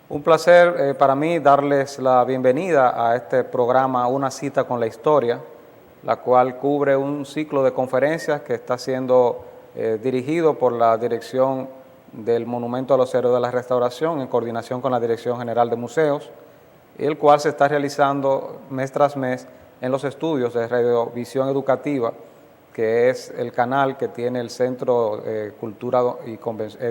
Un placer para mí darles la bienvenida a este programa Una cita con la historia, la cual cubre un ciclo de conferencias que está siendo dirigido por la Dirección del Monumento a los Héroes de la Restauración en coordinación con la Dirección General de Museos, el cual se está realizando mes tras mes en los estudios de Radiovisión Educativa, que es el canal que tiene el Centro, el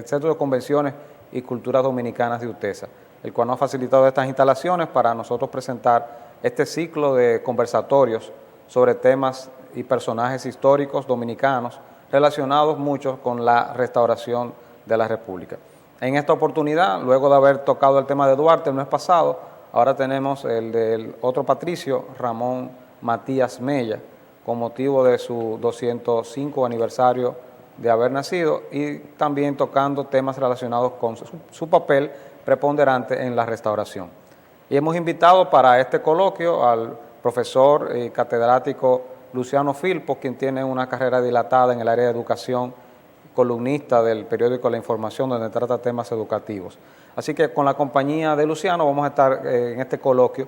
Centro de Convenciones y Culturas Dominicanas de UTESA, el cual nos ha facilitado estas instalaciones para nosotros presentar este ciclo de conversatorios sobre temas y personajes históricos dominicanos relacionados mucho con la restauración de la República. En esta oportunidad, luego de haber tocado el tema de Duarte el mes pasado, ahora tenemos el del otro patricio, Ramón Matías Mella, con motivo de su 205 aniversario de haber nacido y también tocando temas relacionados con su papel preponderante en la restauración. Y hemos invitado para este coloquio al profesor y catedrático Luciano Filpo, quien tiene una carrera dilatada en el área de educación, columnista del periódico La Información, donde trata temas educativos. Así que con la compañía de Luciano vamos a estar en este coloquio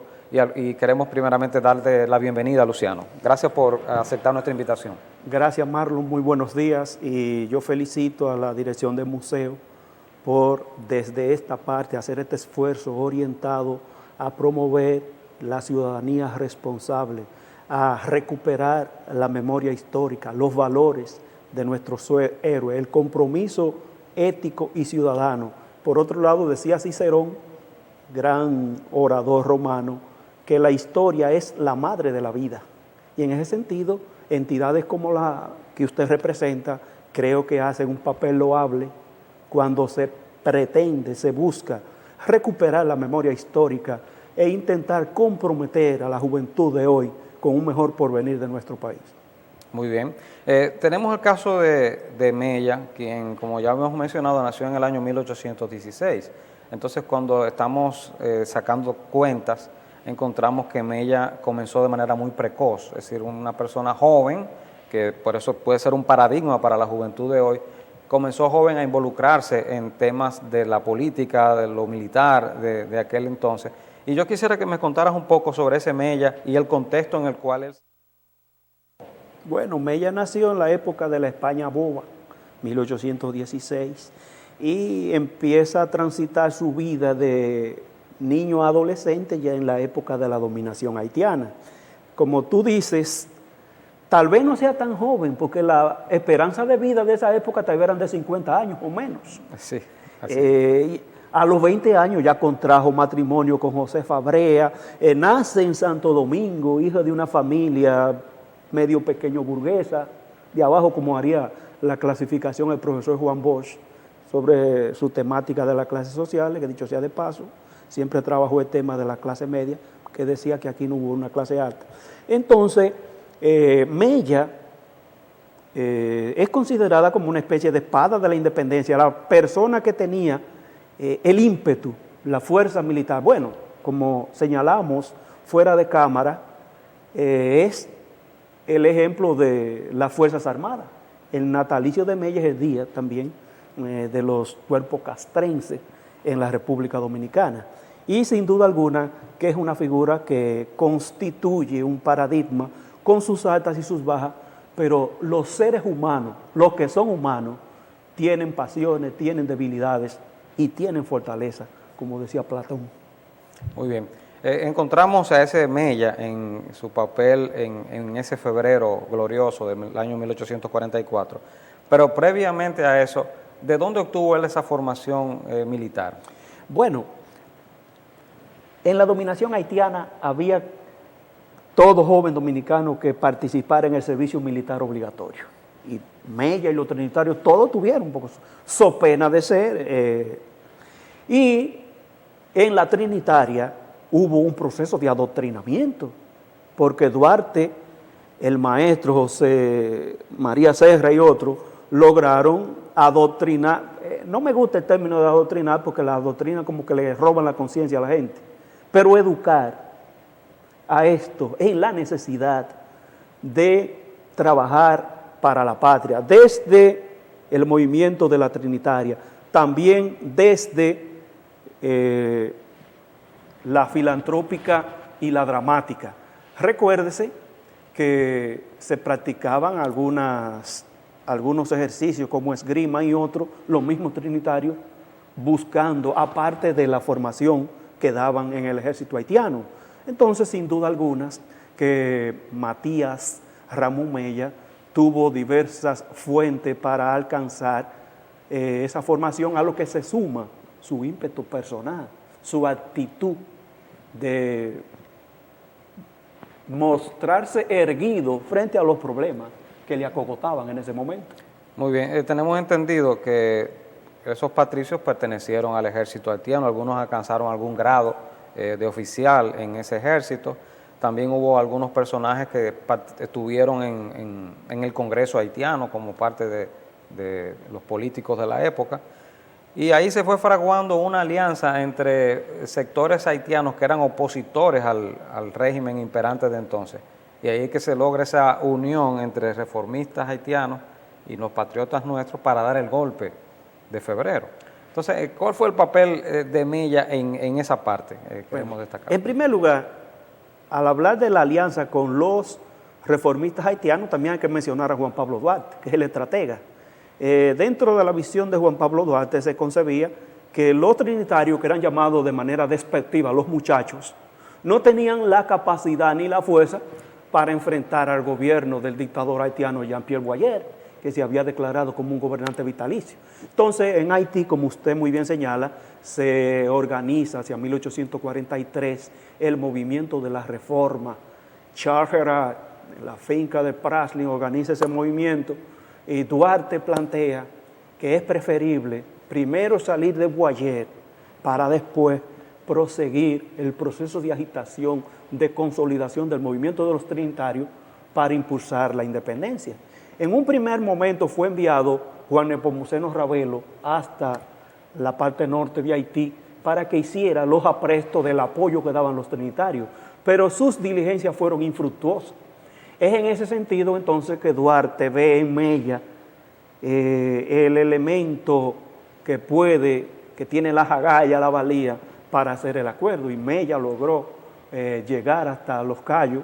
y queremos primeramente darle la bienvenida a Luciano. Gracias por aceptar nuestra invitación. Gracias, Marlon, muy buenos días, y yo felicito a la dirección del museo por desde esta parte hacer este esfuerzo orientado a promover la ciudadanía responsable, a recuperar la memoria histórica, los valores de nuestros héroes, el compromiso ético y ciudadano. Por otro lado, decía Cicerón, gran orador romano, que la historia es la madre de la vida. Y en ese sentido, entidades como la que usted representa, creo que hacen un papel loable cuando se pretende, se busca recuperar la memoria histórica e intentar comprometer a la juventud de hoy con un mejor porvenir de nuestro país. Muy bien. Tenemos el caso de Mella, quien, como ya hemos mencionado, nació en el año 1816. Entonces, cuando estamos sacando cuentas, encontramos que Mella comenzó de manera muy precoz, es decir, una persona joven, que por eso puede ser un paradigma para la juventud de hoy, comenzó joven a involucrarse en temas de la política, de lo militar de aquel entonces. Y yo quisiera que me contaras un poco sobre ese Mella y el contexto en el cual él... Bueno, Mella nació en la época de la España boba, 1816, y empieza a transitar su vida de niño a adolescente ya en la época de la dominación haitiana. Como tú dices, tal vez no sea tan joven, porque la esperanza de vida de esa época tal vez eran de 50 años o menos. Sí, así. A los 20 años ya contrajo matrimonio con Josefa Brea, nace en Santo Domingo, hijo de una familia medio pequeño burguesa, de abajo, como haría la clasificación el profesor Juan Bosch sobre su temática de las clases sociales, que dicho sea de paso, siempre trabajó el tema de la clase media, que decía que aquí no hubo una clase alta. Entonces, Mella es considerada como una especie de espada de la independencia, la persona que tenía el ímpetu, la fuerza militar. Bueno, como señalamos fuera de cámara, es el ejemplo de las Fuerzas Armadas. El natalicio de Mella es el día también de los cuerpos castrenses en la República Dominicana. Y sin duda alguna que es una figura que constituye un paradigma con sus altas y sus bajas, pero los seres humanos, los que son humanos, tienen pasiones, tienen debilidades y tienen fortaleza, como decía Platón. Muy bien. Encontramos a ese Mella en su papel en ese febrero glorioso del año 1844, pero previamente a eso, ¿de dónde obtuvo él esa formación militar? Bueno, en la dominación haitiana había todo joven dominicano que participara en el servicio militar obligatorio. Y Mella y los trinitarios todos tuvieron, porque so pena de ser. Y en la trinitaria hubo un proceso de adoctrinamiento, porque Duarte, el maestro José María Serra y otros lograron adoctrinar. No me gusta el término de adoctrinar, porque la doctrina como que le roban la conciencia a la gente, pero educar a esto en la necesidad de trabajar para la patria, desde el movimiento de la Trinitaria, también desde la filantrópica y la dramática. Recuérdese que se practicaban algunos ejercicios como esgrima y otros, los mismos trinitarios, buscando, aparte de la formación que daban en el ejército haitiano. Entonces, sin duda alguna, que Matías Ramón Mella tuvo diversas fuentes para alcanzar esa formación, a lo que se suma su ímpetu personal, su actitud de mostrarse erguido frente a los problemas que le acogotaban en ese momento. Muy bien, tenemos entendido que esos patricios pertenecieron al ejército haitiano, algunos alcanzaron algún grado de oficial en ese ejército. También hubo algunos personajes que estuvieron en el Congreso haitiano como parte de los políticos de la época. Y ahí se fue fraguando una alianza entre sectores haitianos que eran opositores al régimen imperante de entonces. Y ahí es que se logra esa unión entre reformistas haitianos y los patriotas nuestros para dar el golpe de febrero. Entonces, ¿cuál fue el papel de Mella en esa parte? Queremos destacar. En primer lugar, al hablar de la alianza con los reformistas haitianos, también hay que mencionar a Juan Pablo Duarte, que es el estratega. Dentro de la visión de Juan Pablo Duarte se concebía que los trinitarios, que eran llamados de manera despectiva los muchachos, no tenían la capacidad ni la fuerza para enfrentar al gobierno del dictador haitiano Jean-Pierre Boyer, que se había declarado como un gobernante vitalicio. Entonces, en Haití, como usted muy bien señala, se organiza hacia 1843 el movimiento de la reforma. Charles Gerard, en la finca de Praslin, organiza ese movimiento y Duarte plantea que es preferible primero salir de Boyer para después proseguir el proceso de agitación, de consolidación del movimiento de los trinitarios para impulsar la independencia. En un primer momento fue enviado Juan Nepomuceno Ravelo hasta la parte norte de Haití para que hiciera los aprestos del apoyo que daban los trinitarios, pero sus diligencias fueron infructuosas. Es en ese sentido entonces que Duarte ve en Mella el elemento que tiene la agallas, la valía para hacer el acuerdo, y Mella logró llegar hasta Los Cayos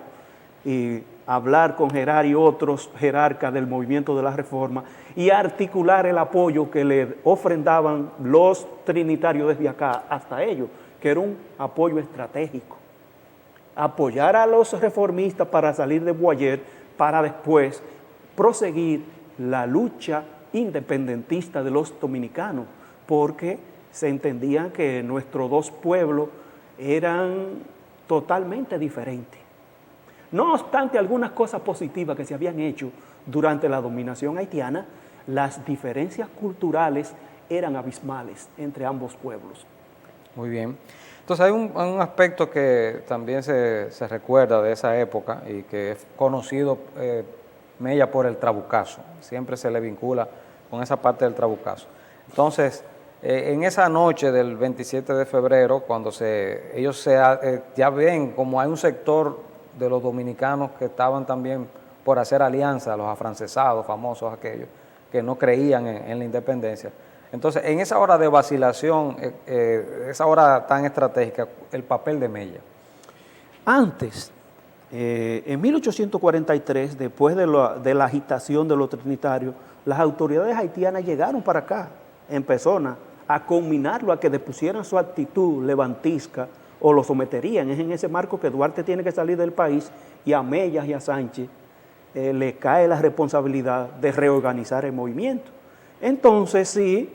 y hablar con Gerard y otros jerarcas del movimiento de la reforma y articular el apoyo que le ofrendaban los trinitarios desde acá hasta ellos, que era un apoyo estratégico. Apoyar a los reformistas para salir de Boyer, para después proseguir la lucha independentista de los dominicanos, porque se entendía que nuestros dos pueblos eran totalmente diferentes. No obstante algunas cosas positivas que se habían hecho durante la dominación haitiana, las diferencias culturales eran abismales entre ambos pueblos. Muy bien. Entonces hay un aspecto que también se recuerda de esa época y que es conocido Mella por el trabucazo. Siempre se le vincula con esa parte del trabucazo. Entonces, en esa noche del 27 de febrero, cuando ellos ya ven como hay un sector de los dominicanos que estaban también por hacer alianza, los afrancesados famosos aquellos, que no creían en la independencia. Entonces, en esa hora de vacilación, esa hora tan estratégica, el papel de Mella. Antes, en 1843, después de la agitación de los trinitarios, las autoridades haitianas llegaron para acá, en persona, a culminarlo, a que depusieran su actitud levantisca o lo someterían. Es en ese marco que Duarte tiene que salir del país y a Mella y a Sánchez le cae la responsabilidad de reorganizar el movimiento. Entonces, sí,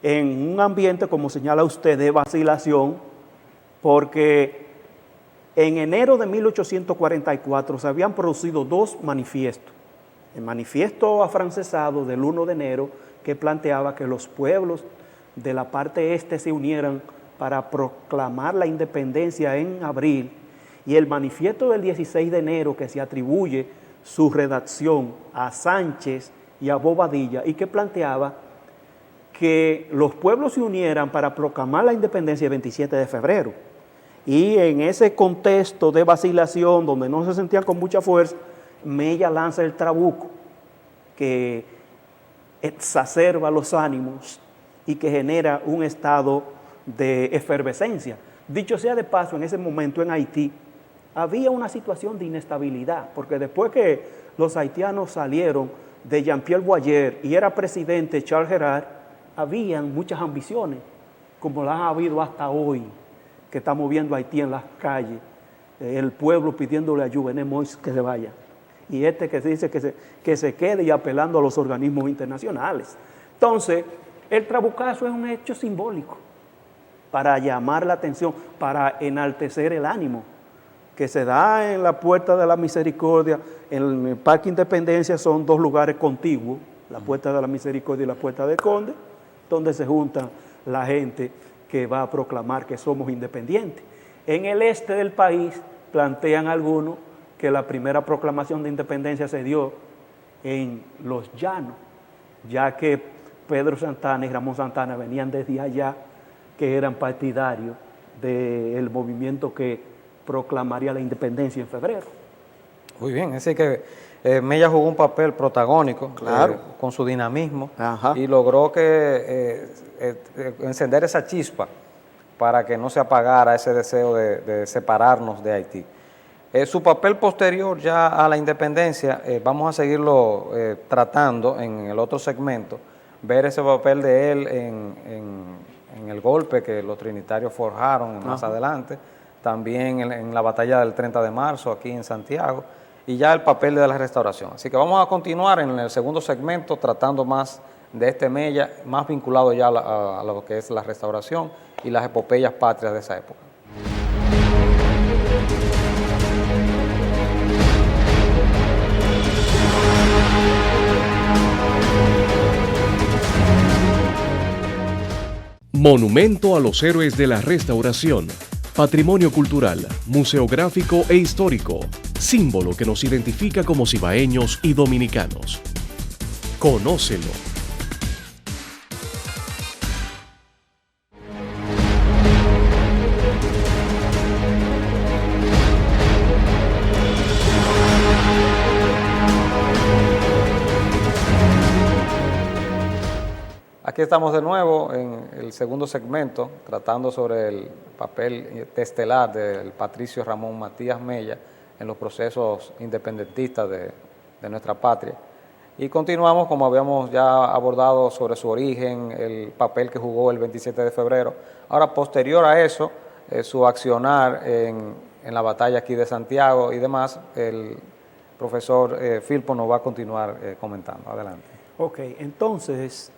en un ambiente, como señala usted, de vacilación, porque en enero de 1844 se habían producido dos manifiestos. El manifiesto afrancesado del 1 de enero, que planteaba que los pueblos de la parte este se unieran para proclamar la independencia en abril, y el manifiesto del 16 de enero, que se atribuye su redacción a Sánchez y a Bobadilla, y que planteaba que los pueblos se unieran para proclamar la independencia el 27 de febrero. Y en ese contexto de vacilación, donde no se sentían con mucha fuerza, Mella lanza el trabuco, que exacerba los ánimos y que genera un estado de efervescencia. Dicho sea de paso, en ese momento en Haití había una situación de inestabilidad, porque después que los haitianos salieron de Jean-Pierre Boyer y era presidente Charles Gerard, habían muchas ambiciones, como las ha habido hasta hoy, que estamos viendo a Haití en las calles, el pueblo pidiéndole a Jovenel Moïse que se vaya, y que se dice que se quede y apelando a los organismos internacionales. Entonces, el trabucazo es un hecho simbólico para llamar la atención, para enaltecer el ánimo, que se da en la Puerta de la Misericordia. En el Parque Independencia son dos lugares contiguos, la Puerta de la Misericordia y la Puerta del Conde, donde se junta la gente que va a proclamar que somos independientes. En el este del país plantean algunos que la primera proclamación de independencia se dio en Los Llanos, ya que Pedro Santana y Ramón Santana venían desde allá, que eran partidarios del movimiento que proclamaría la independencia en febrero. Muy bien, es decir que Mella jugó un papel protagónico, claro, con su dinamismo. Ajá. Y logró encender esa chispa para que no se apagara ese deseo de separarnos de Haití. Su papel posterior ya a la independencia, vamos a seguirlo tratando en el otro segmento, ver ese papel de él en el golpe que los trinitarios forjaron más adelante, también en la batalla del 30 de marzo aquí en Santiago, y ya el papel de la restauración. Así que vamos a continuar en el segundo segmento tratando más de este Mella, más vinculado ya a lo que es la restauración y las epopeyas patrias de esa época. Monumento a los héroes de la Restauración. Patrimonio cultural, museográfico e histórico. Símbolo que nos identifica como cibaeños y dominicanos. Conócelo. Aquí estamos de nuevo en el segundo segmento, tratando sobre el papel estelar del patricio Ramón Matías Mella en los procesos independentistas de nuestra patria. Y continuamos, como habíamos ya abordado, sobre su origen, el papel que jugó el 27 de febrero. Ahora, posterior a eso, su accionar en la batalla aquí de Santiago y demás, el profesor Filpo nos va a continuar comentando. Adelante. Ok, entonces,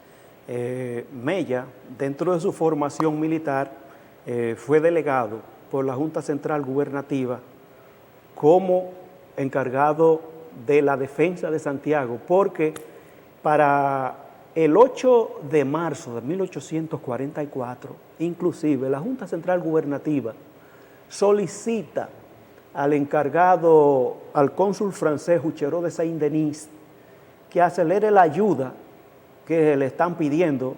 Mella, dentro de su formación militar, fue delegado por la Junta Central Gubernativa como encargado de la defensa de Santiago, porque para el 8 de marzo de 1844, inclusive la Junta Central Gubernativa solicita al encargado, al cónsul francés Huchereau de Saint-Denis, que acelere la ayuda que le están pidiendo,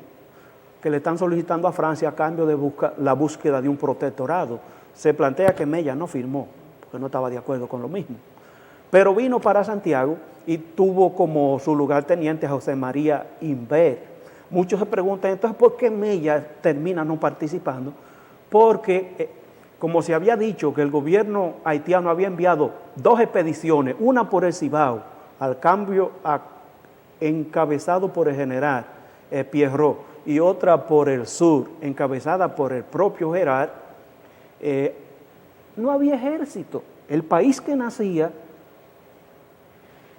que le están solicitando a Francia a cambio de la búsqueda de un protectorado. Se plantea que Mella no firmó, porque no estaba de acuerdo con lo mismo. Pero vino para Santiago y tuvo como su lugarteniente a José María Imbert. Muchos se preguntan, entonces, ¿por qué Mella termina no participando? Porque, como se había dicho, que el gobierno haitiano había enviado 2 expediciones, una por el Cibao, al cambio encabezado por el general Pierrot, y otra por el sur, encabezada por el propio Gerard, no había ejército. El país que nacía,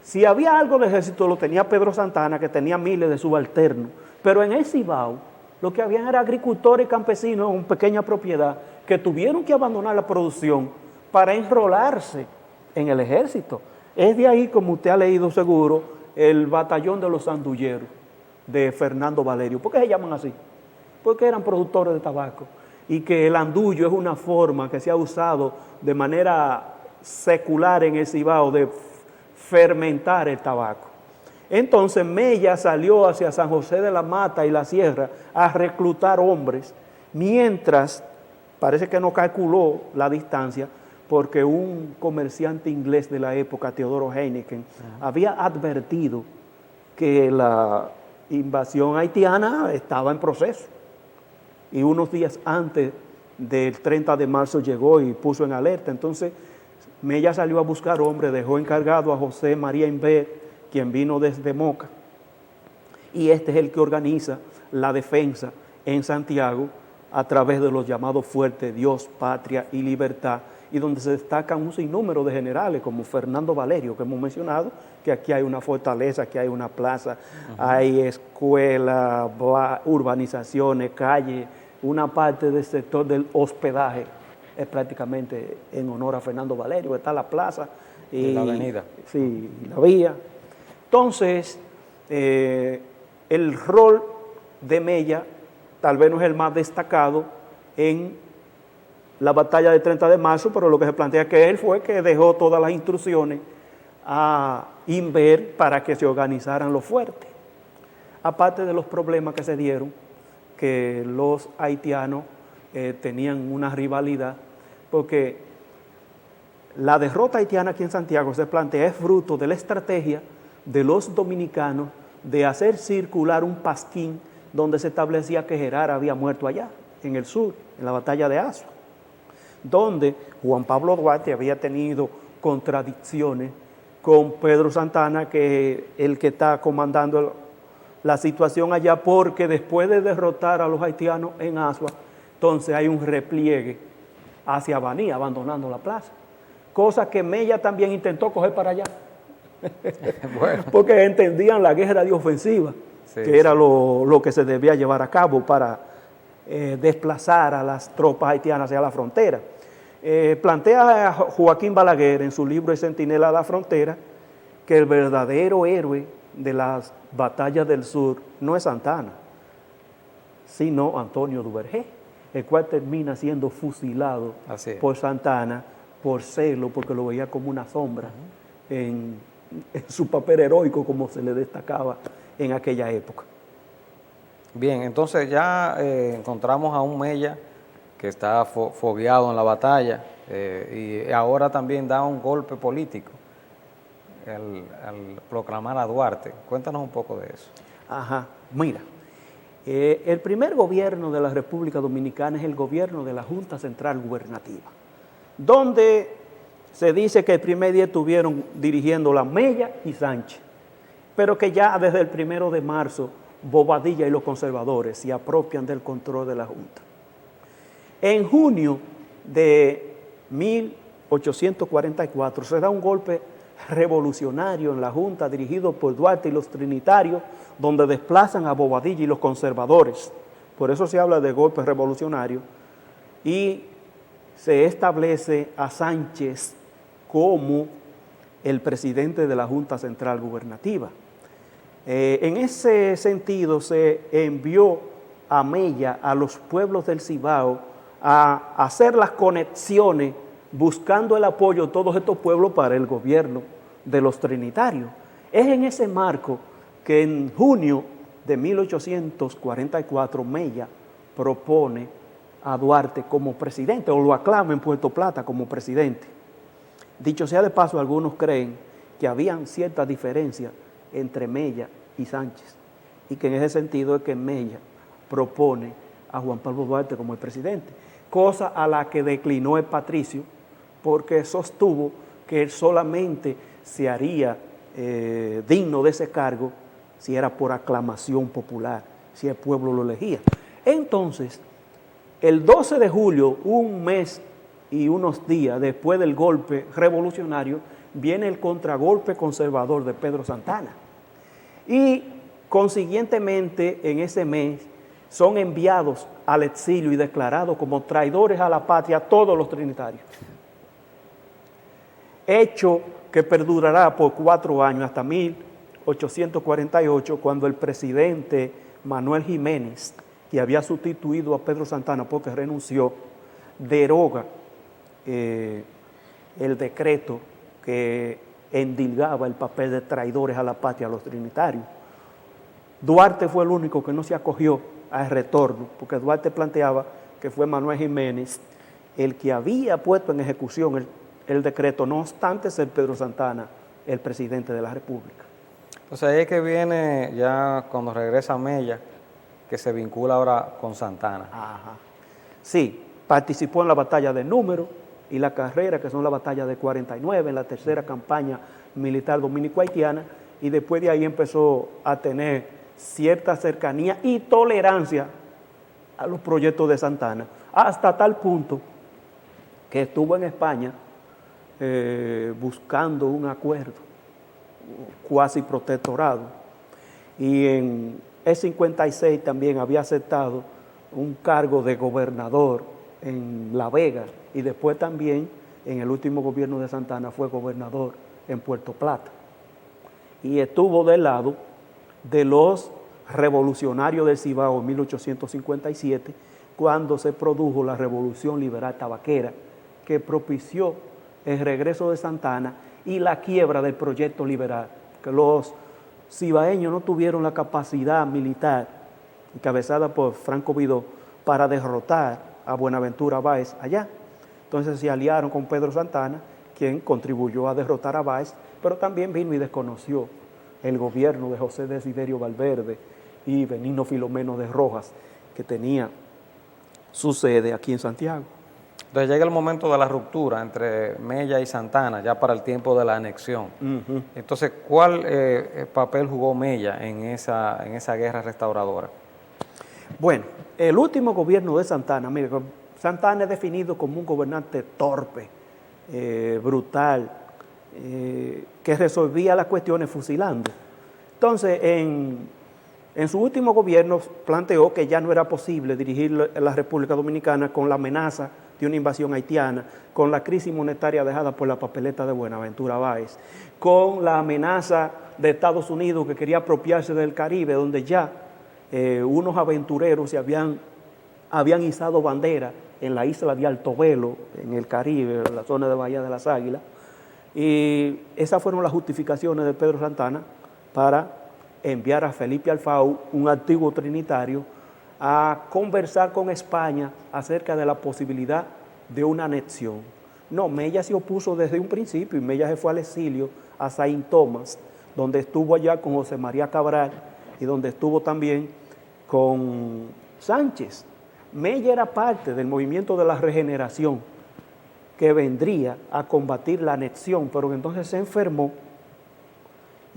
si había algo de ejército, lo tenía Pedro Santana, que tenía miles de subalternos, pero en el Cibao lo que habían era agricultores y campesinos en pequeña propiedad que tuvieron que abandonar la producción para enrolarse en el ejército. Es de ahí, como usted ha leído seguro, el batallón de los sandulleros de Fernando Valerio. ¿Por qué se llaman así? Porque eran productores de tabaco, y que el andullo es una forma que se ha usado de manera secular en el Cibao de fermentar el tabaco. Entonces Mella salió hacia San José de la Mata y la Sierra a reclutar hombres, mientras parece que no calculó la distancia, porque un comerciante inglés de la época, Teodoro Heineken, había advertido que la invasión haitiana estaba en proceso. y unos días antes del 30 de marzo llegó y puso en alerta. Entonces, Mella salió a buscar hombres, dejó encargado a José María Inver, quien vino desde Moca, y este es el que organiza la defensa en Santiago a través de los llamados fuertes Dios, Patria y Libertad, y donde se destacan un sinnúmero de generales como Fernando Valerio, que hemos mencionado, que aquí hay una fortaleza, aquí hay una plaza, hay escuelas, urbanizaciones, calles, una parte del sector del hospedaje es prácticamente en honor a Fernando Valerio, está la plaza y la avenida. Sí, la vía. Entonces, el rol de Mella tal vez no es el más destacado en la batalla del 30 de marzo, pero lo que se plantea que él fue que dejó todas las instrucciones a Inver para que se organizaran los fuertes. Aparte de los problemas que se dieron, que los haitianos tenían una rivalidad, porque la derrota haitiana aquí en Santiago se plantea es fruto de la estrategia de los dominicanos de hacer circular un pasquín donde se establecía que Gerard había muerto allá, en el sur, en la batalla de Asua, donde Juan Pablo Duarte había tenido contradicciones con Pedro Santana, que es el que está comandando la situación allá, porque después de derrotar a los haitianos en Asua, entonces hay un repliegue hacia Baní, abandonando la plaza, cosa que Mella también intentó coger para allá, bueno, porque entendían la guerra de ofensiva, sí, que era lo que se debía llevar a cabo para desplazar a las tropas haitianas hacia la frontera. Plantea Joaquín Balaguer en su libro El Centinela de la Frontera que el verdadero héroe de las batallas del sur no es Santana, sino Antonio Duvergé, el cual termina siendo fusilado por Santana por celo, porque lo veía como una sombra en su papel heroico, como se le destacaba en aquella época. Bien, entonces ya encontramos a un Mella que está fogueado en la batalla y ahora también da un golpe político al proclamar a Duarte. Cuéntanos un poco de eso. Ajá, mira, el primer gobierno de la República Dominicana es el gobierno de la Junta Central Gubernativa, donde se dice que el primer día estuvieron dirigiendo la Mella y Sánchez, pero que ya desde el 1 de marzo Bobadilla y los conservadores se apropian del control de la Junta. En junio de 1844 se da un golpe revolucionario en la Junta dirigido por Duarte y los trinitarios, donde desplazan a Bobadilla y los conservadores. Por eso se habla de golpe revolucionario y se establece a Sánchez como el presidente de la Junta Central Gubernativa. En ese sentido se envió a Mella a los pueblos del Cibao a hacer las conexiones buscando el apoyo de todos estos pueblos para el gobierno de los trinitarios. Es en ese marco que en junio de 1844 Mella propone a Duarte como presidente, o lo aclama en Puerto Plata como presidente. Dicho sea de paso, algunos creen que habían ciertas diferencias entre Mella y Sánchez, y que en ese sentido es que Mella propone a Juan Pablo Duarte como el presidente, cosa a la que declinó el patricio, porque sostuvo que él solamente se haría digno de ese cargo si era por aclamación popular, si el pueblo lo elegía. Entonces, el 12 de julio, un mes y unos días después del golpe revolucionario, viene el contragolpe conservador de Pedro Santana. Y consiguientemente en ese mes son enviados al exilio y declarados como traidores a la patria todos los trinitarios. Hecho que perdurará por 4 años hasta 1848, cuando el presidente Manuel Jiménez, que había sustituido a Pedro Santana porque renunció, deroga el decreto que endilgaba el papel de traidores a la patria a los trinitarios. Duarte fue el único que no se acogió al retorno, porque Duarte planteaba que fue Manuel Jiménez el que había puesto en ejecución el decreto, no obstante ser Pedro Santana el presidente de la República. Entonces ahí es que viene ya cuando regresa Mella que se vincula ahora con Santana. Ajá. Sí, participó en la batalla de Número y la Carrera, que son la batalla de 49, en la tercera campaña militar dominico-haitiana, y después de ahí empezó a tener cierta cercanía y tolerancia a los proyectos de Santana, hasta tal punto que estuvo en España buscando un acuerdo, cuasi protectorado, y en el 56 también había aceptado un cargo de gobernador en La Vega, y después también en el último gobierno de Santana fue gobernador en Puerto Plata, y estuvo del lado de los revolucionarios del Cibao en 1857, cuando se produjo la Revolución Liberal Tabaquera, que propició el regreso de Santana y la quiebra del proyecto liberal, que los cibaeños no tuvieron la capacidad militar, encabezada por Franco Vidó, para derrotar a Buenaventura Báez allá. Entonces se aliaron con Pedro Santana, quien contribuyó a derrotar a Báez, pero también vino y desconoció el gobierno de José Desiderio Valverde y Benigno Filomeno de Rojas, que tenía su sede aquí en Santiago. Entonces llega el momento de la ruptura entre Mella y Santana, ya para el tiempo de la anexión. Entonces, ¿cuál papel jugó Mella en esa guerra restauradora? Bueno, el último gobierno de Santana, mire, Santana es definido como un gobernante torpe, brutal, que resolvía las cuestiones fusilando. Entonces, en su último gobierno planteó que ya no era posible dirigir la República Dominicana con la amenaza de una invasión haitiana, con la crisis monetaria dejada por la papeleta de Buenaventura Báez, con la amenaza de Estados Unidos que quería apropiarse del Caribe, donde ya unos aventureros se habían izado bandera en la isla de Altobelo, en el Caribe, en la zona de Bahía de las Águilas, y esas fueron las justificaciones de Pedro Santana para enviar a Felipe Alfau, un antiguo trinitario, a conversar con España acerca de la posibilidad de una anexión. No, Mella se opuso desde un principio, y Mella se fue al exilio a Saint Thomas, donde estuvo allá con José María Cabral y donde estuvo también con Sánchez. Mella era parte del movimiento de la regeneración que vendría a combatir la anexión, pero entonces se enfermó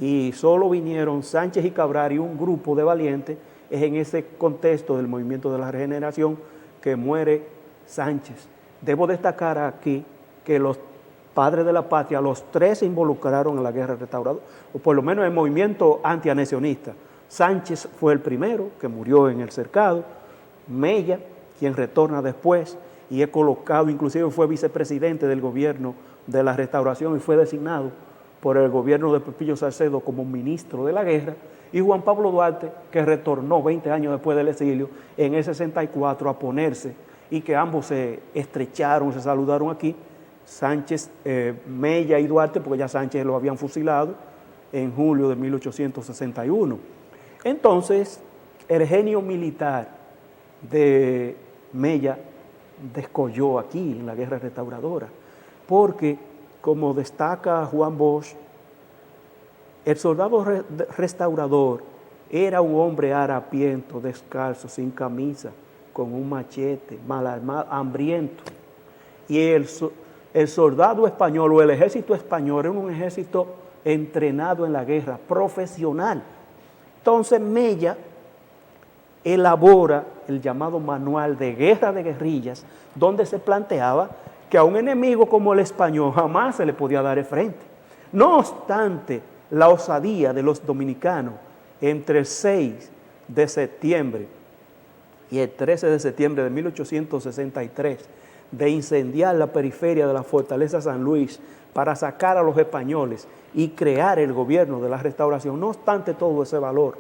y solo vinieron Sánchez y Cabral y un grupo de valientes. Es en ese contexto del movimiento de la regeneración que muere Sánchez. Debo destacar aquí que los padres de la patria, los tres se involucraron en la guerra restauradora, o por lo menos en el movimiento antianexionista. Sánchez fue el primero, que murió en el cercado. Mella, quien retorna después y es colocado, inclusive fue vicepresidente del gobierno de la restauración y fue designado por el gobierno de Pepillo Salcedo como ministro de la guerra, y Juan Pablo Duarte, que retornó 20 años después del exilio, en el 64 a ponerse, y que ambos se estrecharon, se saludaron aquí, Sánchez, Mella y Duarte, porque ya Sánchez lo habían fusilado en julio de 1861. Entonces, el genio militar de Mella descolló aquí en la guerra restauradora, porque, como destaca Juan Bosch, el soldado restaurador era un hombre harapiento, descalzo, sin camisa, con un machete, mal armado, hambriento. Y el soldado español o el ejército español era un ejército entrenado en la guerra, profesional. Entonces Mella elabora el llamado Manual de Guerra de Guerrillas, donde se planteaba que a un enemigo como el español jamás se le podía dar el frente. No obstante, la osadía de los dominicanos entre el 6 de septiembre y el 13 de septiembre de 1863 de incendiar la periferia de la fortaleza San Luis para sacar a los españoles y crear el gobierno de la restauración, no obstante todo ese valor,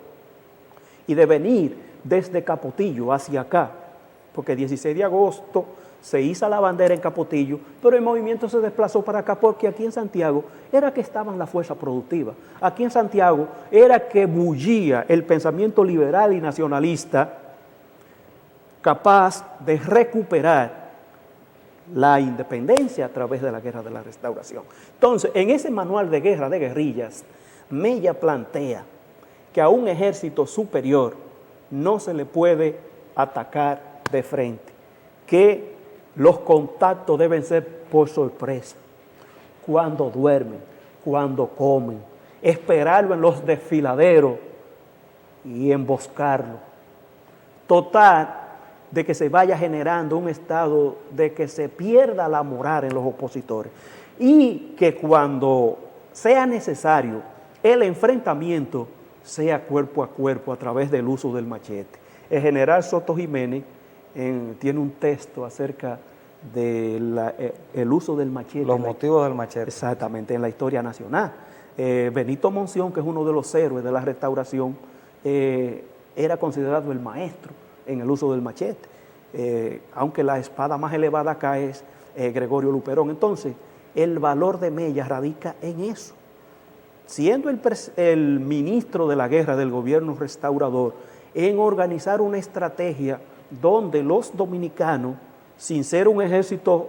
y de venir desde Capotillo hacia acá, porque el 16 de agosto se iza la bandera en Capotillo, pero el movimiento se desplazó para acá porque aquí en Santiago era que estaban las fuerzas productivas. Aquí en Santiago era que bullía el pensamiento liberal y nacionalista capaz de recuperar la independencia a través de la guerra de la restauración. Entonces, en ese manual de guerra de guerrillas, Mella plantea que a un ejército superior no se le puede atacar de frente, que los contactos deben ser por sorpresa, cuando duermen, cuando comen, esperarlo en los desfiladeros y emboscarlo. Total, de que se vaya generando un estado de que se pierda la moral en los opositores y que cuando sea necesario el enfrentamiento sea cuerpo a cuerpo a través del uso del machete. El general Soto Jiménez tiene un texto acerca del uso del machete. Los motivos del machete. Exactamente, en la historia nacional. Benito Monción, que es uno de los héroes de la Restauración, era considerado el maestro en el uso del machete, aunque la espada más elevada acá es Gregorio Luperón. Entonces, el valor de Mella radica en eso. Siendo el ministro de la guerra del gobierno restaurador, en organizar una estrategia donde los dominicanos, sin ser un ejército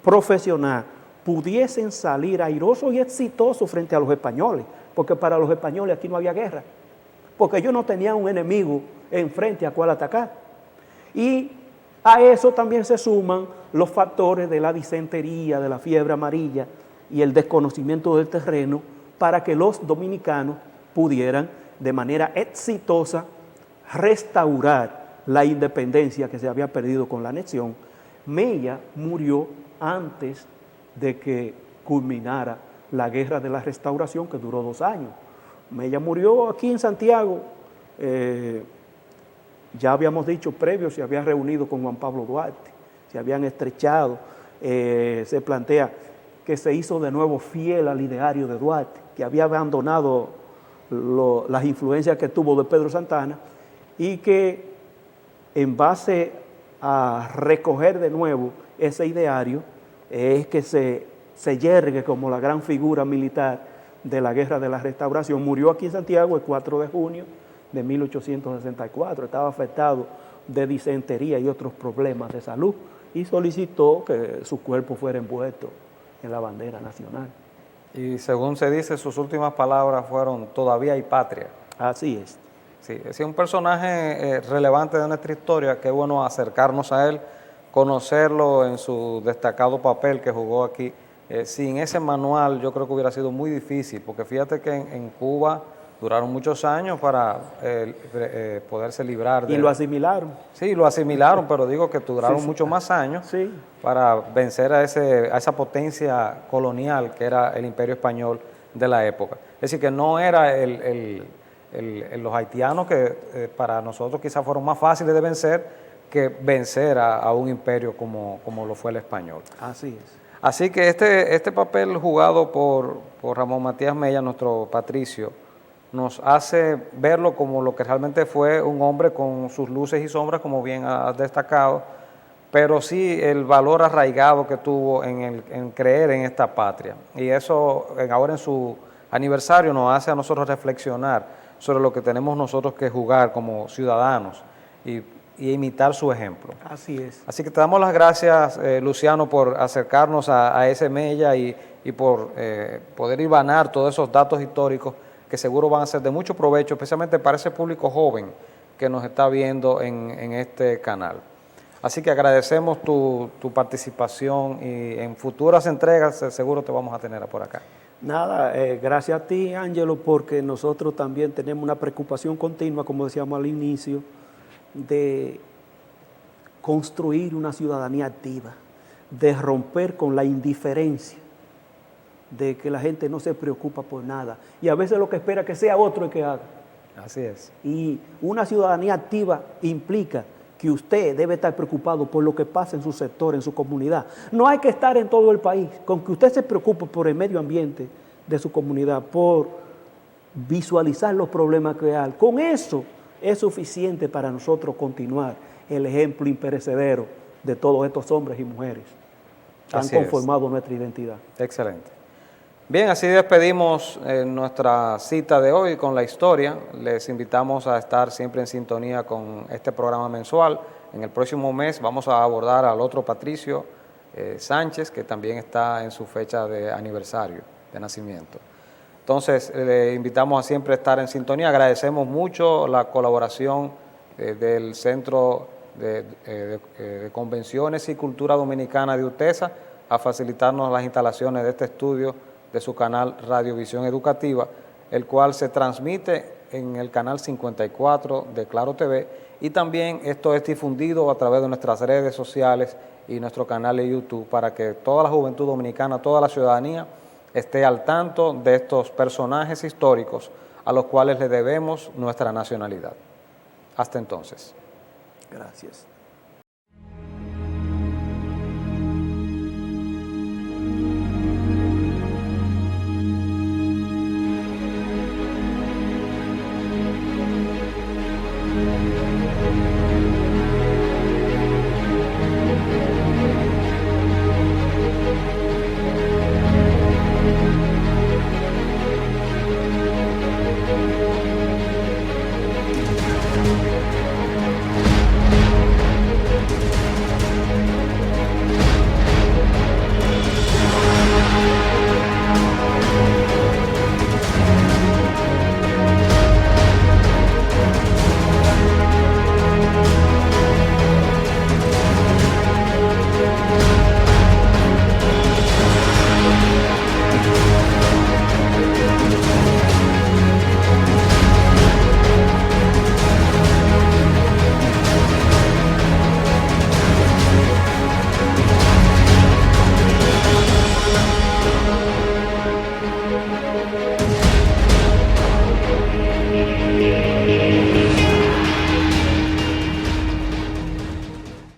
profesional, pudiesen salir airosos y exitosos frente a los españoles, porque para los españoles aquí no había guerra, porque ellos no tenían un enemigo enfrente a cual atacar. Y a eso también se suman los factores de la disentería, de la fiebre amarilla y el desconocimiento del terreno para que los dominicanos pudieran de manera exitosa restaurar la independencia que se había perdido con la anexión. Mella murió antes de que culminara la guerra de la Restauración, que duró 2 años. Mella murió aquí en Santiago. Ya habíamos dicho previo, se había reunido con Juan Pablo Duarte, se habían estrechado, se plantea que se hizo de nuevo fiel al ideario de Duarte, que había abandonado las influencias que tuvo de Pedro Santana y que en base a recoger de nuevo ese ideario es que se yergue como la gran figura militar de la guerra de la Restauración. Murió aquí en Santiago el 4 de junio de 1864, estaba afectado de disentería y otros problemas de salud y solicitó que su cuerpo fuera envuelto en la bandera nacional. Y según se dice, sus últimas palabras fueron: todavía hay patria. Así es. Sí, es un personaje relevante de nuestra historia, qué bueno acercarnos a él, conocerlo en su destacado papel que jugó aquí. Sin ese manual yo creo que hubiera sido muy difícil, porque fíjate que en Cuba duraron muchos años para poderse librar de... Y lo asimilaron. Sí, lo asimilaron, pero digo que duraron muchos más años para vencer a esa potencia colonial que era el Imperio Español de la época. Es decir, que no era los haitianos que para nosotros quizás fueron más fáciles de vencer que vencer a un imperio como lo fue el español. Así es. Así que este papel jugado por Ramón Matías Mella, nuestro patricio, nos hace verlo como lo que realmente fue, un hombre con sus luces y sombras, como bien has destacado, pero sí el valor arraigado que tuvo en creer en esta patria. Y eso ahora en su aniversario nos hace a nosotros reflexionar sobre lo que tenemos nosotros que jugar como ciudadanos y imitar su ejemplo. Así es. Así que te damos las gracias, Luciano, por acercarnos a ese Mella y por poder hilvanar todos esos datos históricos que seguro van a ser de mucho provecho, especialmente para ese público joven que nos está viendo en este canal. Así que agradecemos tu participación y en futuras entregas seguro te vamos a tener por acá. Nada, gracias a ti, Ángelo, porque nosotros también tenemos una preocupación continua, como decíamos al inicio, de construir una ciudadanía activa, de romper con la indiferencia, de que la gente no se preocupa por nada y a veces lo que espera que sea otro el que haga. Así es. Y una ciudadanía activa implica que usted debe estar preocupado por lo que pasa en su sector, en su comunidad. No hay que estar en todo el país, con que usted se preocupe por el medio ambiente de su comunidad, por visualizar los problemas que hay. Con eso es suficiente para nosotros continuar el ejemplo imperecedero de todos estos hombres y mujeres que han conformado nuestra identidad. Excelente. Bien, así despedimos nuestra cita de hoy con la historia. Les invitamos a estar siempre en sintonía con este programa mensual. En el próximo mes vamos a abordar al otro patricio, Sánchez, que también está en su fecha de aniversario de nacimiento. Entonces, le invitamos a siempre estar en sintonía. Agradecemos mucho la colaboración del Centro de Convenciones y Cultura Dominicana de UTESA a facilitarnos las instalaciones de este estudio de su canal Radiovisión Educativa, el cual se transmite en el canal 54 de Claro TV, y también esto es difundido a través de nuestras redes sociales y nuestro canal de YouTube para que toda la juventud dominicana, toda la ciudadanía esté al tanto de estos personajes históricos a los cuales le debemos nuestra nacionalidad. Hasta entonces. Gracias.